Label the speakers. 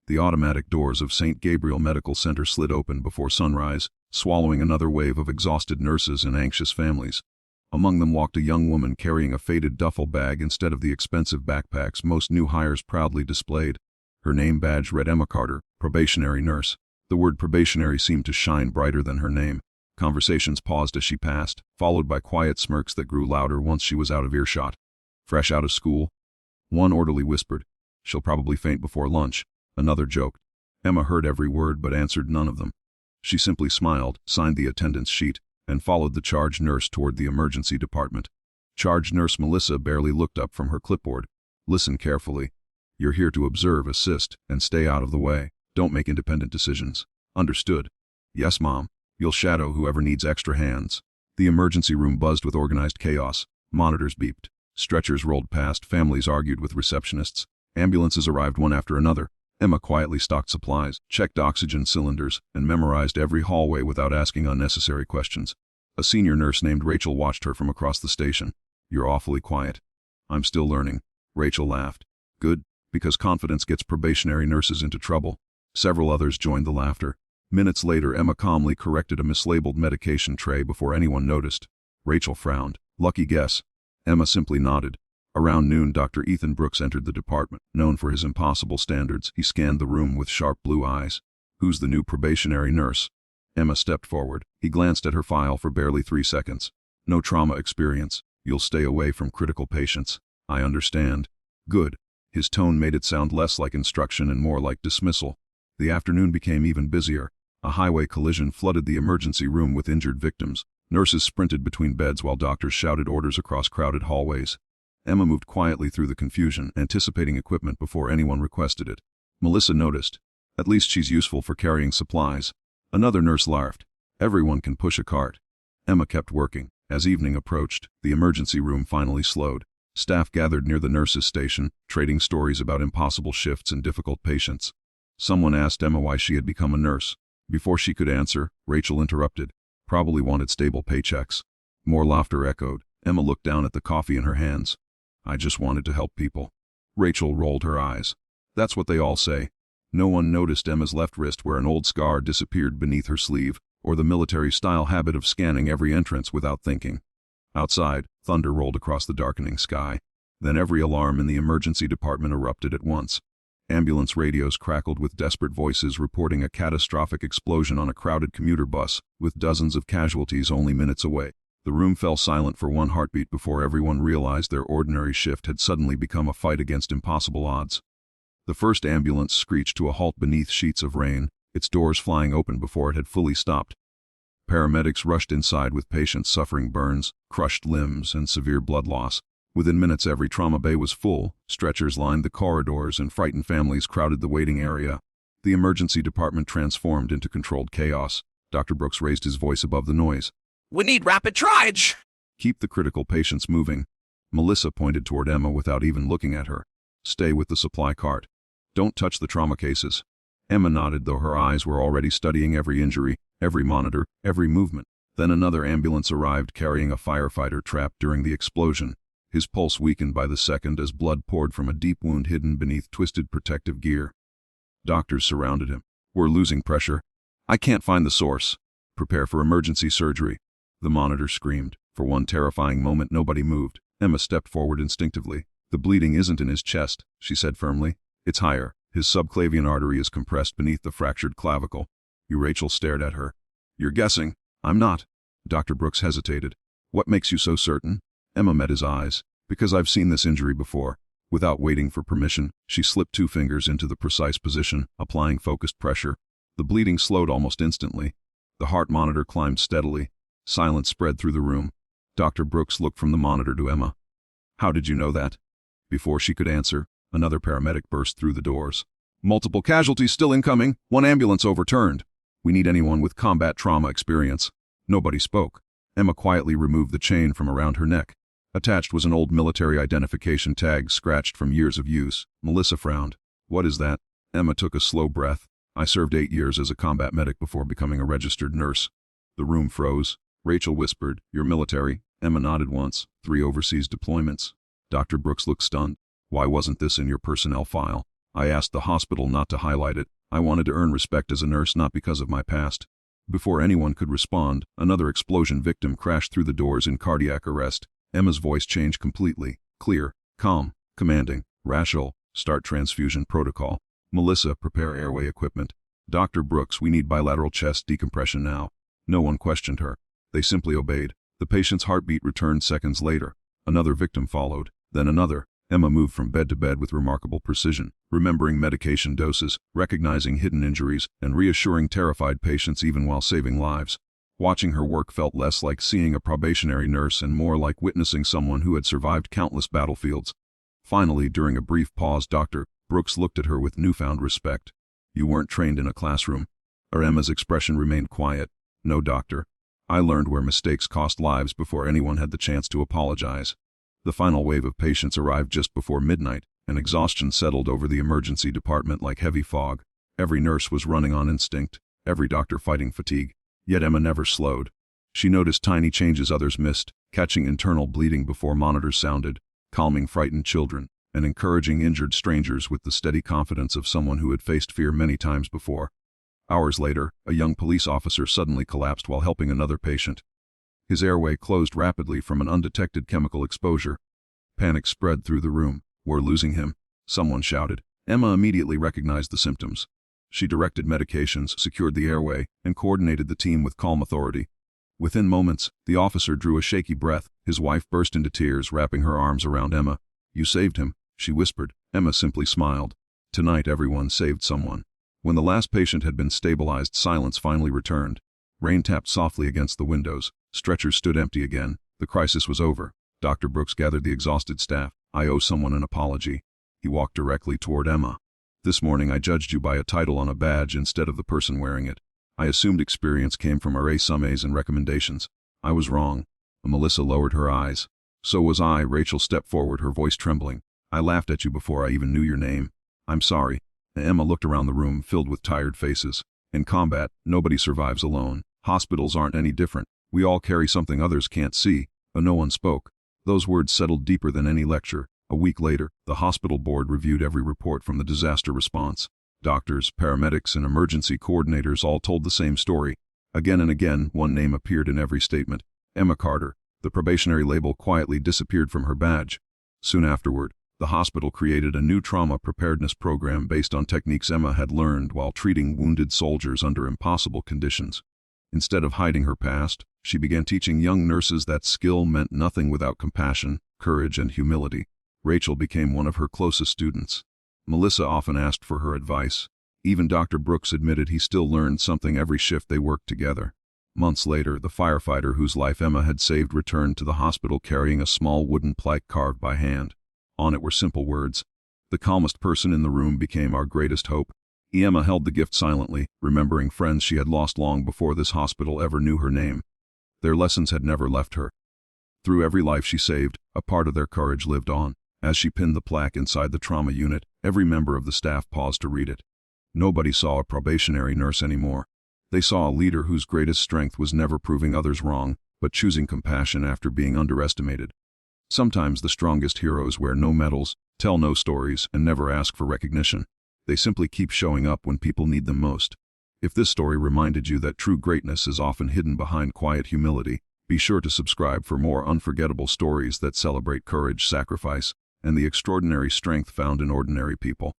Speaker 1: The automatic doors of St. Gabriel Medical Center slid open before sunrise, swallowing another wave of exhausted nurses and anxious families. Among them walked a young woman carrying a faded duffel bag instead of the expensive backpacks most new hires proudly displayed. Her name badge read Emma Carter, probationary nurse. The word probationary seemed to shine brighter than her name. Conversations paused as she passed, followed by quiet smirks that grew louder once she was out of earshot. Fresh out of school? One orderly whispered, "She'll probably faint before lunch." Another joked. Emma heard every word but answered none of them. She simply smiled, signed the attendance sheet, and followed the charge nurse toward the emergency department. Charge nurse Melissa barely looked up from her clipboard. "Listen carefully. You're here to observe, assist, and stay out of the way. Don't make independent decisions. Understood?" "Yes, Mom. You'll shadow whoever needs extra hands." The emergency room buzzed with organized chaos. Monitors beeped. Stretchers rolled past, families argued with receptionists. Ambulances arrived one after another. Emma quietly stocked supplies, checked oxygen cylinders, and memorized every hallway without asking unnecessary questions. A senior nurse named Rachel watched her from across the station. "You're awfully quiet." "I'm still learning." Rachel laughed. "Good, because confidence gets probationary nurses into trouble." Several others joined the laughter. Minutes later, Emma calmly corrected a mislabeled medication tray before anyone noticed. Rachel frowned. "Lucky guess." Emma simply nodded. Around noon, Dr. Ethan Brooks entered the department. Known for his impossible standards, he scanned the room with sharp blue eyes. "Who's the new probationary nurse?" Emma stepped forward. He glanced at her file for barely 3 seconds. "No trauma experience. You'll stay away from critical patients." "I understand." "Good." His tone made it sound less like instruction and more like dismissal. The afternoon became even busier. A highway collision flooded the emergency room with injured victims. Nurses sprinted between beds while doctors shouted orders across crowded hallways. Emma moved quietly through the confusion, anticipating equipment before anyone requested it. Melissa noticed. "At least she's useful for carrying supplies." Another nurse laughed. "Everyone can push a cart." Emma kept working. As evening approached, the emergency room finally slowed. Staff gathered near the nurses' station, trading stories about impossible shifts and difficult patients. Someone asked Emma why she had become a nurse. Before she could answer, Rachel interrupted. "Probably wanted stable paychecks." More laughter echoed. Emma looked down at the coffee in her hands. "I just wanted to help people." Rachel rolled her eyes. "That's what they all say." No one noticed Emma's left wrist where an old scar disappeared beneath her sleeve, or the military-style habit of scanning every entrance without thinking. Outside, thunder rolled across the darkening sky. Then every alarm in the emergency department erupted at once. Ambulance radios crackled with desperate voices reporting a catastrophic explosion on a crowded commuter bus, with dozens of casualties only minutes away. The room fell silent for one heartbeat before everyone realized their ordinary shift had suddenly become a fight against impossible odds. The first ambulance screeched to a halt beneath sheets of rain, its doors flying open before it had fully stopped. Paramedics rushed inside with patients suffering burns, crushed limbs, and severe blood loss. Within minutes, every trauma bay was full, stretchers lined the corridors, and frightened families crowded the waiting area. The emergency department transformed into controlled chaos. Dr. Brooks raised his voice above the noise.
Speaker 2: "We need rapid triage!"
Speaker 1: "Keep the critical patients moving." Melissa pointed toward Emma without even looking at her. "Stay with the supply cart. Don't touch the trauma cases." Emma nodded, though her eyes were already studying every injury, every monitor, every movement. Then another ambulance arrived carrying a firefighter trapped during the explosion. His pulse weakened by the second as blood poured from a deep wound hidden beneath twisted protective gear. Doctors surrounded him. "We're losing pressure. I can't find the source. Prepare for emergency surgery." The monitor screamed. For one terrifying moment, nobody moved. Emma stepped forward instinctively. "The bleeding isn't in his chest," she said firmly. "It's higher. His subclavian artery is compressed beneath the fractured clavicle." Rachel stared at her. "You're guessing." "I'm not." Dr. Brooks hesitated. "What makes you so certain?" Emma met his eyes. "Because I've seen this injury before." Without waiting for permission, she slipped 2 fingers into the precise position, applying focused pressure. The bleeding slowed almost instantly. The heart monitor climbed steadily. Silence spread through the room. Dr. Brooks looked from the monitor to Emma. "How did you know that?" Before she could answer, another paramedic burst through the doors. "Multiple casualties still incoming. 1 ambulance overturned. We need anyone with combat trauma experience." Nobody spoke. Emma quietly removed the chain from around her neck. Attached was an old military identification tag scratched from years of use. Melissa frowned. "What is that?" Emma took a slow breath. "I served 8 years as a combat medic before becoming a registered nurse." The room froze. Rachel whispered, "You're military?" Emma nodded once. 3 overseas deployments. Dr. Brooks looked stunned. "Why wasn't this in your personnel file?" I asked the hospital not to highlight it. I wanted to earn respect as a nurse, not because of my past. Before anyone could respond, another explosion victim crashed through the doors in cardiac arrest. Emma's voice changed completely. Clear, calm, commanding. Rachel, start transfusion protocol. Melissa, prepare airway equipment. Dr. Brooks, we need bilateral chest decompression now. No one questioned her. They simply obeyed. The patient's heartbeat returned seconds later. Another victim followed, then another. Emma moved from bed to bed with remarkable precision, remembering medication doses, recognizing hidden injuries, and reassuring terrified patients even while saving lives. Watching her work felt less like seeing a probationary nurse and more like witnessing someone who had survived countless battlefields. Finally, during a brief pause, Dr. Brooks looked at her with newfound respect. You weren't trained in a classroom. Emma's expression remained quiet. No, doctor. I learned where mistakes cost lives before anyone had the chance to apologize. The final wave of patients arrived just before midnight, and exhaustion settled over the emergency department like heavy fog. Every nurse was running on instinct, every doctor fighting fatigue. Yet Emma never slowed. She noticed tiny changes others missed, catching internal bleeding before monitors sounded, calming frightened children, and encouraging injured strangers with the steady confidence of someone who had faced fear many times before. Hours later, a young police officer suddenly collapsed while helping another patient. His airway closed rapidly from an undetected chemical exposure. Panic spread through the room. We're losing him, someone shouted. Emma immediately recognized the symptoms. She directed medications, secured the airway, and coordinated the team with calm authority. Within moments, the officer drew a shaky breath. His wife burst into tears, wrapping her arms around Emma. You saved him, she whispered. Emma simply smiled. Tonight everyone saved someone. When the last patient had been stabilized, silence finally returned. Rain tapped softly against the windows. Stretchers stood empty again. The crisis was over. Dr. Brooks gathered the exhausted staff. I owe someone an apology. He walked directly toward Emma. This morning I judged you by a title on a badge instead of the person wearing it. I assumed experience came from array summaries and recommendations. I was wrong. Melissa lowered her eyes. So was I. Rachel stepped forward, her voice trembling. I laughed at you before I even knew your name. I'm sorry. Emma looked around the room, filled with tired faces. In combat, nobody survives alone. Hospitals aren't any different. We all carry something others can't see. But no one spoke. Those words settled deeper than any lecture. A week later, the hospital board reviewed every report from the disaster response. Doctors, paramedics, and emergency coordinators all told the same story. Again and again, one name appeared in every statement. Emma Carter. The probationary label quietly disappeared from her badge. Soon afterward, the hospital created a new trauma preparedness program based on techniques Emma had learned while treating wounded soldiers under impossible conditions. Instead of hiding her past, she began teaching young nurses that skill meant nothing without compassion, courage, and humility. Rachel became one of her closest students. Melissa often asked for her advice. Even Dr. Brooks admitted he still learned something every shift they worked together. Months later, the firefighter whose life Emma had saved returned to the hospital carrying a small wooden plaque carved by hand. On it were simple words. The calmest person in the room became our greatest hope. Emma held the gift silently, remembering friends she had lost long before this hospital ever knew her name. Their lessons had never left her. Through every life she saved, a part of their courage lived on. As she pinned the plaque inside the trauma unit, every member of the staff paused to read it. Nobody saw a probationary nurse anymore. They saw a leader whose greatest strength was never proving others wrong, but choosing compassion after being underestimated. Sometimes the strongest heroes wear no medals, tell no stories, and never ask for recognition. They simply keep showing up when people need them most. If this story reminded you that true greatness is often hidden behind quiet humility, be sure to subscribe for more unforgettable stories that celebrate courage, sacrifice, and the extraordinary strength found in ordinary people.